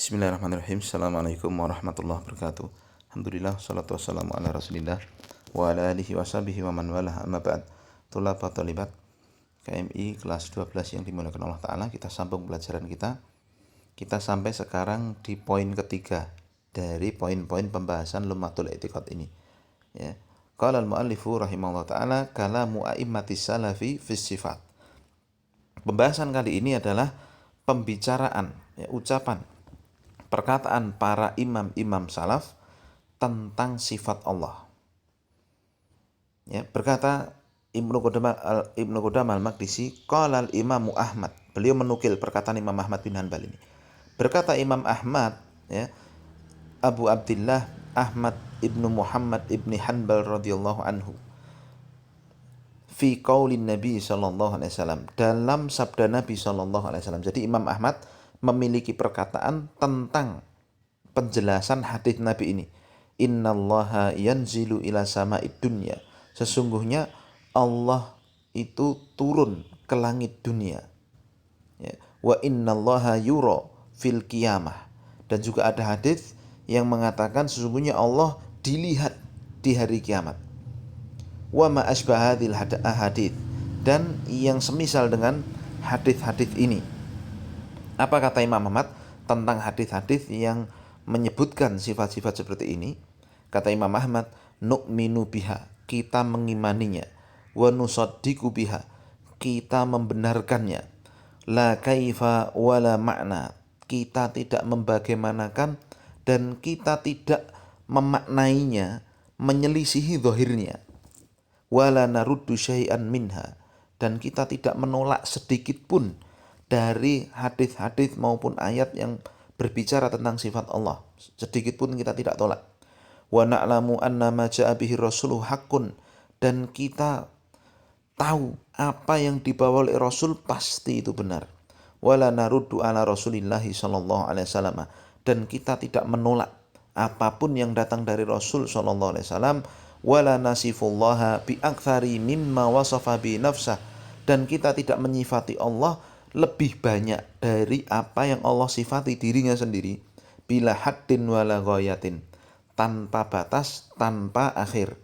Bismillahirrahmanirrahim. Assalamualaikum warahmatullahi wabarakatuh. Alhamdulillah, salatu wassalamu ala rasulillah wa ala alihi wa sahbihi wa man walah, amma ba'd. Tulaba talibat KMI kelas 12 yang dimuliakan Allah Ta'ala, kita sambung pelajaran kita. Kita sampai sekarang di poin ketiga dari poin-poin pembahasan Lum'atul I'tiqad ini, ya. Qala al-mu'allifu rahimahullah ta'ala kalamu a'immatis salafi fis sifat. Pembahasan kali ini adalah pembicaraan, ya, ucapan, perkataan para imam-imam salaf tentang sifat Allah. Ya, berkata Ibnu Qudamah al-Maqdisi, qala al-Imamu Ahmad. Beliau menukil perkataan Imam Ahmad bin Hanbal ini. Berkata Imam Ahmad, ya, Abu Abdillah Ahmad ibnu Muhammad ibni Hanbal radhiyallahu anhu, fi qaulin Nabi sallallahu alaihi wasallam, dalam sabda Nabi sallallahu alaihi wasallam. Jadi Imam Ahmad memiliki perkataan tentang penjelasan hadis Nabi ini. Innallaha yanzilu ila sama'id dunya. Sesungguhnya Allah itu turun ke langit dunia. Ya. Wa innallaha yura fil qiyamah. Dan juga ada hadis yang mengatakan sesungguhnya Allah dilihat di hari kiamat. Wa ma asbahadil hadits, dan yang semisal dengan hadis-hadis ini. Apa kata Imam Ahmad tentang hadis-hadis yang menyebutkan sifat-sifat seperti ini? Kata Imam Ahmad, nu'minu biha, kita mengimaninya, wa nusaddiqu biha, kita membenarkannya, la kaifa wala makna, kita tidak membagaimanakan dan kita tidak memaknainya, menyelisihi zahirnya, wala naruddu syai'an minha, dan kita tidak menolak sedikit pun dari hadis-hadis maupun ayat yang berbicara tentang sifat Allah. Sedikit pun kita tidak tolak. Wa na'lamu anna ma ja'a bihi rasuluhu haqqun, dan kita tahu apa yang dibawa oleh Rasul pasti itu benar. Wala naruddu ala Rasulillahi sallallahu alaihi wasallam, dan kita tidak menolak apapun yang datang dari Rasul sallallahu alaihi wasallam. Wala nasifullaha bi aktsari mimma wasafa bi nafsah, dan kita tidak menyifati Allah lebih banyak dari apa yang Allah sifati dirinya sendiri, bila haddin wala ghayatin, tanpa batas, tanpa akhir.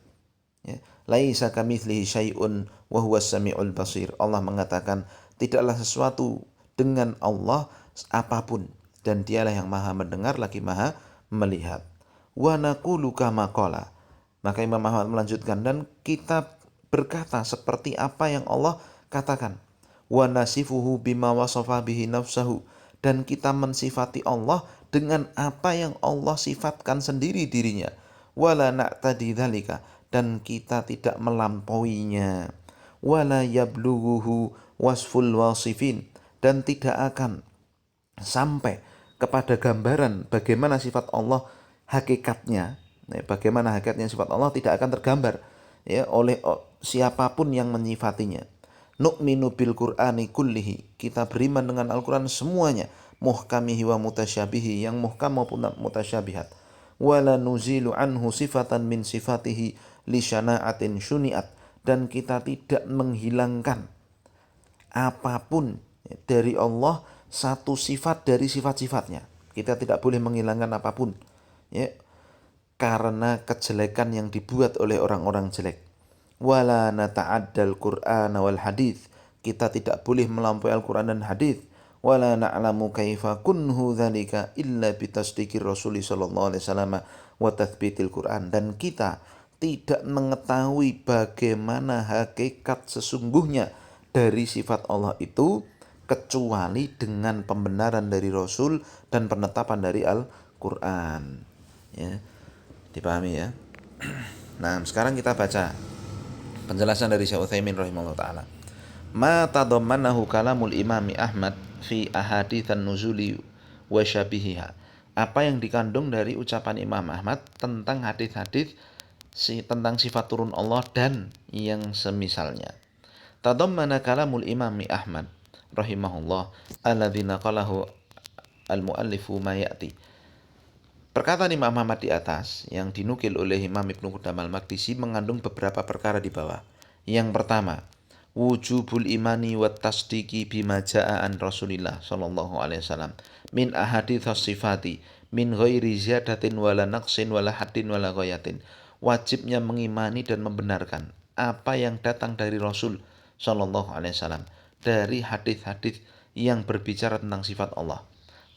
Ya. Laisa kamitslihi syai'un wa huwas samiul basir. Allah mengatakan tidaklah sesuatu dengan Allah apapun, dan dialah yang maha mendengar lagi maha melihat. Wa naqulu kama qala. Maka Imam Ahmad melanjutkan, dan kita berkata seperti apa yang Allah katakan. Wa nasifuhu bima wasafa bihi nafsahu, dan kita mensifati Allah dengan apa yang Allah sifatkan sendiri dirinya. Wala na'tadi dzalika, dan kita tidak melampauinya. Wala yablughuhu wasful wasifin, dan tidak akan sampai kepada gambaran bagaimana sifat Allah hakikatnya. Bagaimana hakikatnya sifat Allah tidak akan tergambar, ya, oleh siapapun yang menyifatinya. Nu'minu bil Qur'ani kullihi, kita beriman dengan Al-Quran semuanya, muhkamihi wa mutasyabihi, yang muhkam maupun mutasyabihat. Wala nuzilu anhu sifatan min sifatihi li syana'atin syuni'at, dan kita tidak menghilangkan apapun dari Allah satu sifat dari sifat-sifatnya. Kita tidak boleh menghilangkan apapun, ya, karena kejelekan yang dibuat oleh orang-orang jelek. Wala nata'addal Qur'an wal hadits, kita tidak boleh melampaui Al-Quran dan hadis. Wala na'lamu kaifa kunhu dzalika illa bitasdiqir Rasul sallallahu alaihi wasallam wa tathbitil Qur'an, dan kita tidak mengetahui bagaimana hakikat sesungguhnya dari sifat Allah itu kecuali dengan pembenaran dari Rasul dan penetapan dari Al-Quran. Ya, dipahami ya. Nah, sekarang kita baca penjelasan dari Syekh Utsaimin rahimahullah ta'ala. Ma tadammanahu kalamul imami Ahmad fi ahaditsan nuzuli wa syabihiha. Apa yang dikandung dari ucapan Imam Ahmad tentang hadis-hadis tentang sifat turun Allah dan yang semisalnya. Tadammana kalamul imami Ahmad rahimahullah alladzi naqalahu al-muallifu ma ya'ti. Perkataan Imam Ahmad di atas yang dinukil oleh Imam Ibnu Qudamah al-Maqdisi mengandung beberapa perkara di bawah. Yang pertama, wujubul imani wat tasdiki bima jaa an Rasulillah sallallahu alaihi wasallam min ahadits sifati min ghairi ziyadatin wala naqsin wala haddin wala ghayatin. Wajibnya mengimani dan membenarkan apa yang datang dari Rasul sallallahu alaihi wasallam dari hadis-hadis yang berbicara tentang sifat Allah,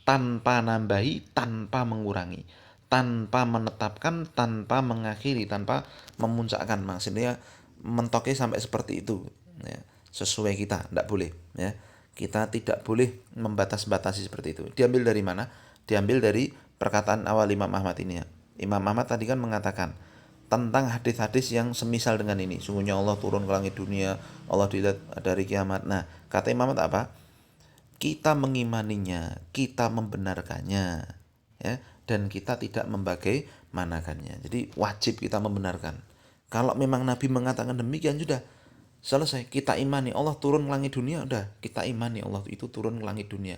tanpa nambahi, tanpa mengurangi, tanpa menetapkan, tanpa mengakhiri, tanpa memuncakkan. Maksudnya mentoknya sampai seperti itu, ya, sesuai kita, tidak boleh, ya. Kita tidak boleh membatas-batasi seperti itu. Diambil dari mana? Diambil dari perkataan awal Imam Ahmad ini, ya. Imam Ahmad tadi kan mengatakan tentang hadis-hadis yang semisal dengan ini. Sungguhnya Allah turun ke langit dunia, Allah dilihat dari kiamat. Nah, kata Imam Ahmad apa? Kita mengimaninya, kita membenarkannya, ya, dan kita tidak membagaimanakannya. Jadi wajib kita membenarkan. Kalau memang Nabi mengatakan demikian, sudah selesai, kita imani Allah turun ke langit dunia, udah kita imani Allah itu turun ke langit dunia.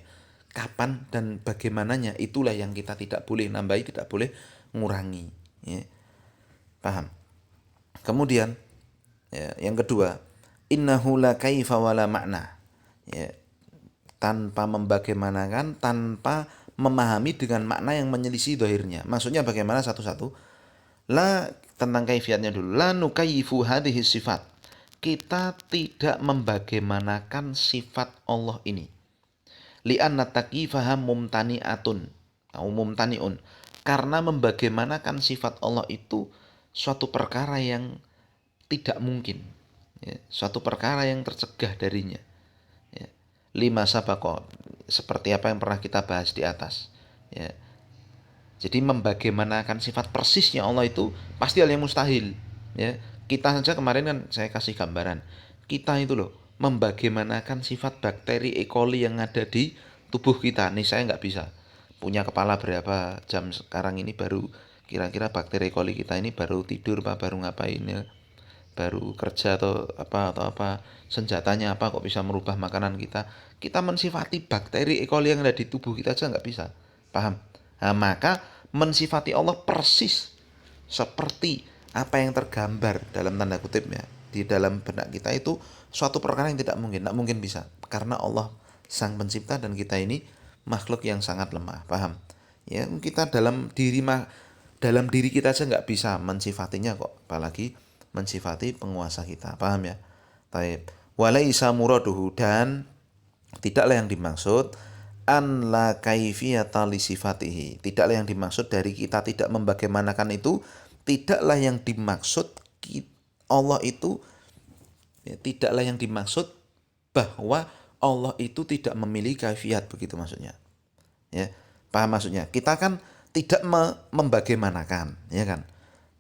Kapan dan bagaimananya itulah yang kita tidak boleh nambahi, tidak boleh ngurangi, ya. Paham? Kemudian, ya, yang kedua, innahu la kaifa wala makna, ya, tanpa membagaimanakan, tanpa memahami dengan makna yang menyelisih dohirnya. Maksudnya bagaimana satu-satu? La, tentang kaifiatnya dulu. La nukayyifu hadhihi sifat. Kita tidak membagaimanakan sifat Allah ini. Li'anna takifaha mumtani'atun. Mumtani'un. Karena membagaimanakan sifat Allah itu suatu perkara yang tidak mungkin. Ya, suatu perkara yang tercegah darinya. Ya. Lima sabako, seperti apa yang pernah kita bahas di atas, ya. Jadi membagaimanakan sifat persisnya Allah itu pasti hal yang mustahil, ya. Kita saja kemarin kan saya kasih gambaran, kita itu loh membagaimanakan sifat bakteri E. coli yang ada di tubuh kita. Nih saya nggak bisa punya kepala berapa jam sekarang ini, baru kira-kira bakteri E. coli kita ini baru tidur apa baru ngapain, ya, baru kerja atau apa senjatanya apa kok bisa merubah makanan kita mensifati bakteri E. coli yang ada di tubuh kita aja nggak bisa, paham? Nah, maka mensifati Allah persis seperti apa yang tergambar dalam tanda kutipnya di dalam benak kita itu suatu perkara yang tidak mungkin bisa, karena Allah sang pencipta dan kita ini makhluk yang sangat lemah, paham? Ya, kita dalam diri kita aja nggak bisa mensifatinya kok, apalagi mensifati penguasa kita, paham ya? Taib. Walaisa muraduhu, dan tidaklah yang dimaksud an la kaifiyata li sifatihi. Tidaklah yang dimaksud dari kita tidak membagaimanakan itu, tidaklah yang dimaksud Allah itu, ya, tidaklah yang dimaksud bahwa Allah itu tidak memiliki kaifiat, begitu maksudnya. Ya, paham maksudnya? Kita kan tidak membagaimanakan, ya kan?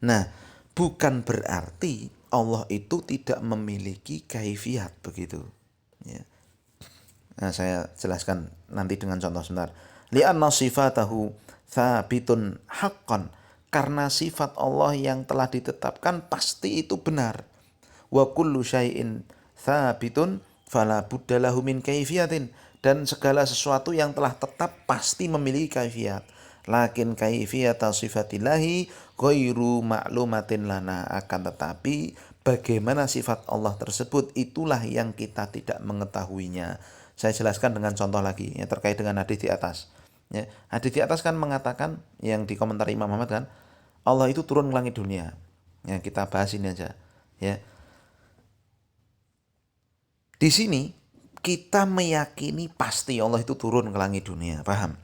Nah, bukan berarti Allah itu tidak memiliki kaifiat, begitu, ya. Nah, saya jelaskan nanti dengan contoh sebentar. Li'anna sifatahu thabitun haqqan, karena sifat Allah yang telah ditetapkan pasti itu benar. Wa kullu syai'in thabitun fala budda lahu min kaifiyatin, dan segala sesuatu yang telah tetap pasti memiliki kaifiat. Lakin kaifiyata sifatillahi ghairu ma'lumatin lana, akan tetapi bagaimana sifat Allah tersebut itulah yang kita tidak mengetahuinya. Saya jelaskan dengan contoh lagi, ya, terkait dengan hadis di atas. Ya, hadis di atas kan mengatakan, yang di komentar Imam Muhammad kan, Allah itu turun ke langit dunia. Ya, kita bahas ini aja. Ya. Di sini kita meyakini pasti Allah itu turun ke langit dunia, paham?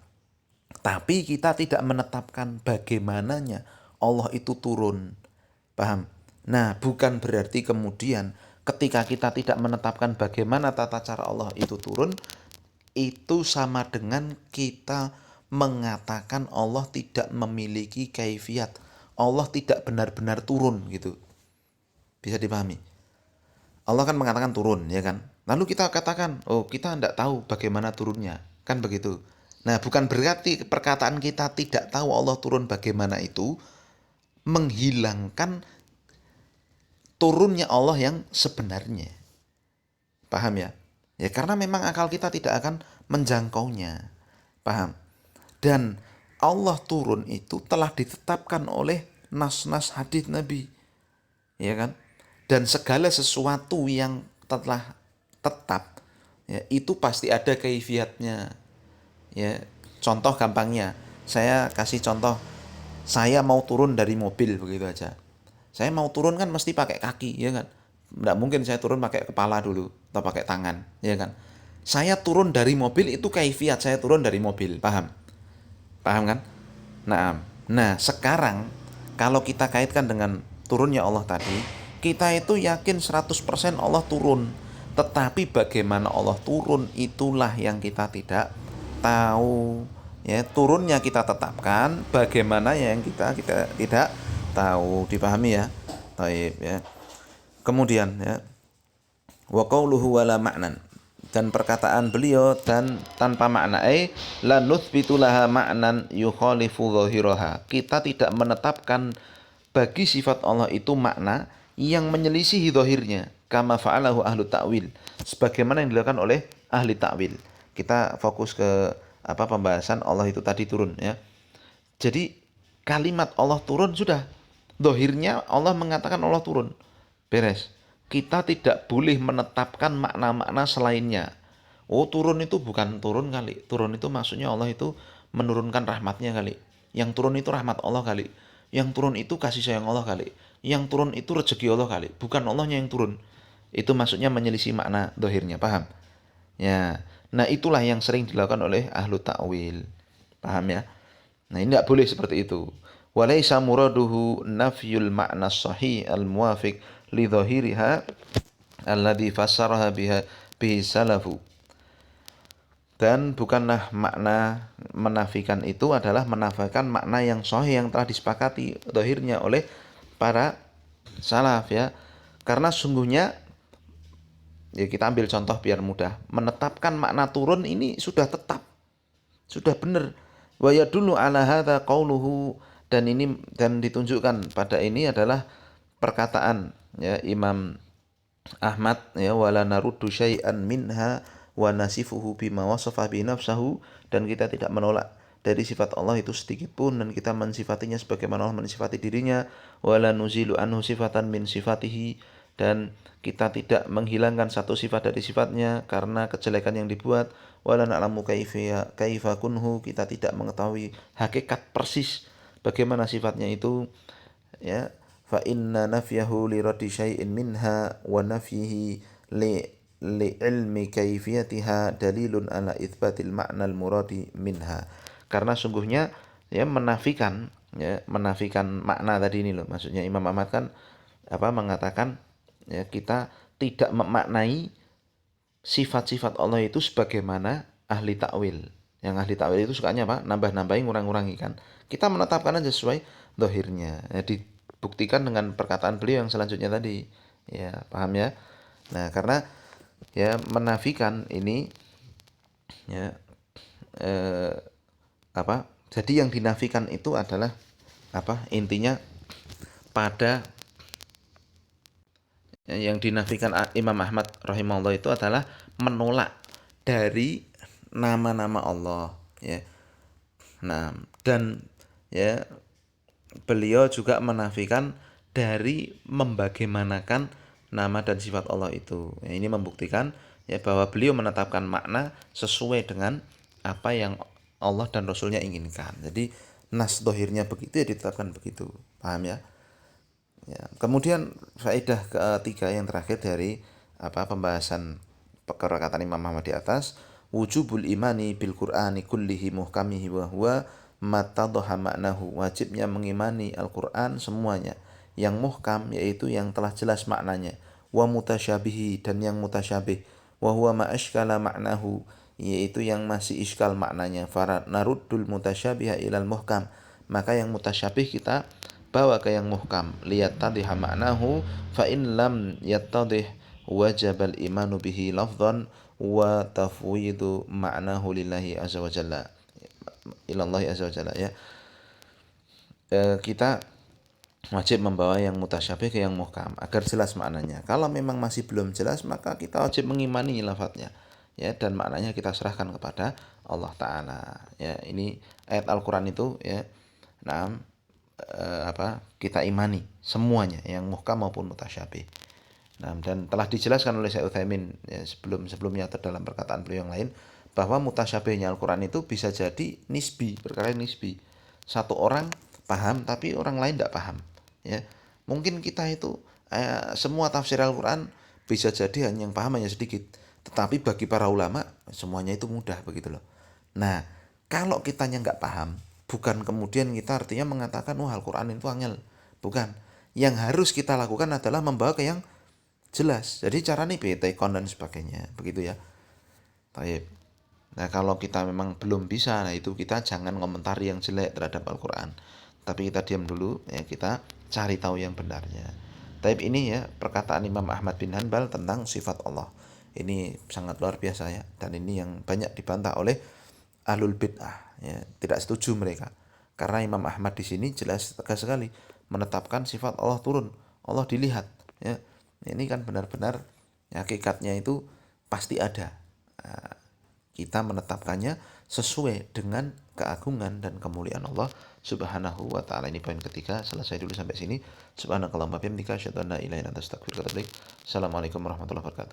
Tapi kita tidak menetapkan bagaimananya Allah itu turun, paham? Nah, bukan berarti kemudian ketika kita tidak menetapkan bagaimana tata cara Allah itu turun, itu sama dengan kita mengatakan Allah tidak memiliki kaifiat, Allah tidak benar-benar turun, gitu. Bisa dipahami? Allah kan mengatakan turun, ya kan? Lalu kita katakan, oh kita tidak tahu bagaimana turunnya, kan begitu. Nah, bukan berarti perkataan kita tidak tahu Allah turun bagaimana itu menghilangkan turunnya Allah yang sebenarnya. Paham ya? Ya, karena memang akal kita tidak akan menjangkaunya. Paham? Dan Allah turun itu telah ditetapkan oleh nas-nas hadis Nabi. Ya kan? Dan segala sesuatu yang telah tetap, ya, itu pasti ada kaifiatnya. Ya, contoh gampangnya, saya kasih contoh, saya mau turun dari mobil begitu aja. Saya mau turun kan mesti pakai kaki, ya kan? Nggak mungkin saya turun pakai kepala dulu atau pakai tangan, ya kan? Saya turun dari mobil itu kaifiat saya turun dari mobil, paham? Paham kan? Nah, sekarang kalau kita kaitkan dengan turunnya Allah tadi, kita itu yakin 100% Allah turun. Tetapi bagaimana Allah turun itulah yang kita tidak tahu. Ya, turunnya kita tetapkan, bagaimana yang kita tidak tahu. Dipahami ya? Taib ya. Kemudian ya, wa qauluhu wala ma'nan, dan perkataan beliau dan tanpa makna, la nuthbitu laha ma'nan yukhalifu dhahiraha, kita tidak menetapkan bagi sifat Allah itu makna yang menyelisihi zahirnya, kama fa'alahu ahlu ta'wil, sebagaimana yang dilakukan oleh ahli ta'wil. Kita fokus ke pembahasan Allah itu tadi turun ya. Jadi kalimat Allah turun sudah, zahirnya Allah mengatakan Allah turun, beres. Kita tidak boleh menetapkan makna-makna selainnya. Oh, turun itu bukan turun kali. Turun itu maksudnya Allah itu menurunkan rahmatnya kali. Yang turun itu rahmat Allah kali. Yang turun itu kasih sayang Allah kali. Yang turun itu rezeki Allah kali. Bukan Allahnya yang turun. Itu maksudnya menyelisih makna dohirnya. Paham? Ya. Nah, itulah yang sering dilakukan oleh ahlu ta'wil. Paham ya? Nah, ini tidak boleh seperti itu. Walaysa muraduhu nafyul ma'na sahih al-muwafiq li dhahiriha alladhi fassaraha bihi salafu. Dan bukanlah makna menafikan itu adalah menafikan makna yang sahih yang telah disepakati dhahirnya oleh para salaf ya. Karena sungguhnya, ya kita ambil contoh biar mudah. Menetapkan makna turun ini sudah tetap, sudah benar. Wa yadullu ala hadza qauluhu, dan ini dan ditunjukkan pada ini adalah perkataan ya Imam Ahmad ya, wala naruddu syai'an minha wa nasifuhu bima wasafa bi nafsahu, dan kita tidak menolak dari sifat Allah itu sedikit pun, dan kita mensifatinya sebagaimana Allah mensifati dirinya, wala nuzilu anhu sifatan min sifatihi, dan kita tidak menghilangkan satu sifat dari sifatnya karena kejelekan yang dibuat, wala na'lamu kaifa kunhu, kita tidak mengetahui hakikat persis bagaimana sifatnya itu ya. Fa inna nafyahu li raddi syai'in minha wa nafyihi li ilmi kaifiyatiha dalilun ala itsbatil ma'na al muradi minha. Karena sungguhnya ya menafikan makna tadi ini loh, maksudnya Imam Ahmad kan mengatakan ya kita tidak memaknai sifat-sifat Allah itu sebagaimana ahli takwil. Yang ahli takwil itu sukanya nambah-nambahin, ngurang-ngurangi kan. Kita menetapkan aja sesuai dohirnya. Ya, dibuktikan dengan perkataan beliau yang selanjutnya tadi. Ya, paham ya? Nah, karena ya menafikan ini ya jadi yang dinafikan itu adalah intinya pada yang dinafikan Imam Ahmad rahimahullah itu adalah menolak dari nama-nama Allah ya. Nah, dan ya beliau juga menafikan dari membagaimanakan nama dan sifat Allah itu. Ya, ini membuktikan ya bahwa beliau menetapkan makna sesuai dengan apa yang Allah dan Rasulnya inginkan. Jadi nas dohirnya begitu ya ditetapkan begitu. Paham ya? Ya, kemudian faedah ketiga yang terakhir dari pembahasan perkataan Imam Ahmad di atas, wujubul imani bil Qur'ani kullihi muhkamihi wa huwa matadhaha ma'nahu, wajibnya mengimani Al-Qur'an semuanya yang muhkam yaitu yang telah jelas maknanya, wa mutasyabihi, dan yang mutasyabih, wa huwa ma ashkala ma'nahu, yaitu yang masih iskal maknanya, farat naruddul mutasyabiha ilal muhkam, maka yang mutasyabih kita bawa ke yang muhkam, liyatadhiha ma'nahu fa in lam yattadhih wajabal imanu bihi lafdhan wa tafwidu ma'nahu lillahi azza wa jalla, ilallahi azza wa jalla ya. Kita wajib membawa yang mutasyabih ke yang muhkam agar jelas maknanya. Kalau memang masih belum jelas, maka kita wajib mengimani lafadznya ya, dan maknanya kita serahkan kepada Allah Ta'ala ya. Ini ayat Al-Quran itu ya, kita imani semuanya yang muhkam maupun mutasyabih Nah, dan telah dijelaskan oleh Syekh Utsaimin ya, sebelumnya atau dalam perkataan beliau yang lain bahwa mutasyabihnya Al-Qur'an itu bisa jadi nisbi, perkara nisbi. Satu orang paham tapi orang lain tidak paham. Ya, mungkin kita itu semua tafsir Al-Qur'an bisa jadi hanya yang paham hanya sedikit. Tetapi bagi para ulama semuanya itu mudah begitu loh. Nah, kalau kitanya nggak paham, bukan kemudian kita artinya mengatakan wah Al-Qur'an itu angel. Bukan. Yang harus kita lakukan adalah membawa ke yang jelas. Jadi cara nih betekon dan sebagainya, begitu ya. Baik. Nah, kalau kita memang belum bisa, nah itu kita jangan komentari yang jelek terhadap Al-Qur'an. Tapi kita diam dulu ya, kita cari tahu yang benarnya. Tapi ini ya perkataan Imam Ahmad bin Hanbal tentang sifat Allah. Ini sangat luar biasa ya, dan ini yang banyak dibantah oleh ahlul bid'ah ya, tidak setuju mereka. Karena Imam Ahmad di sini jelas tegas sekali menetapkan sifat Allah turun, Allah dilihat ya. Ini kan benar-benar ya, hakikatnya itu pasti ada. Nah, kita menetapkannya sesuai dengan keagungan dan kemuliaan Allah Subhanahu wa taala. Ini poin ketiga. Selesai dulu sampai sini. Subhanakallahumma bihamdika asyhadu an la ilaha illa anta astaghfiruka wa atubu ilaik. Assalamualaikum warahmatullahi wabarakatuh.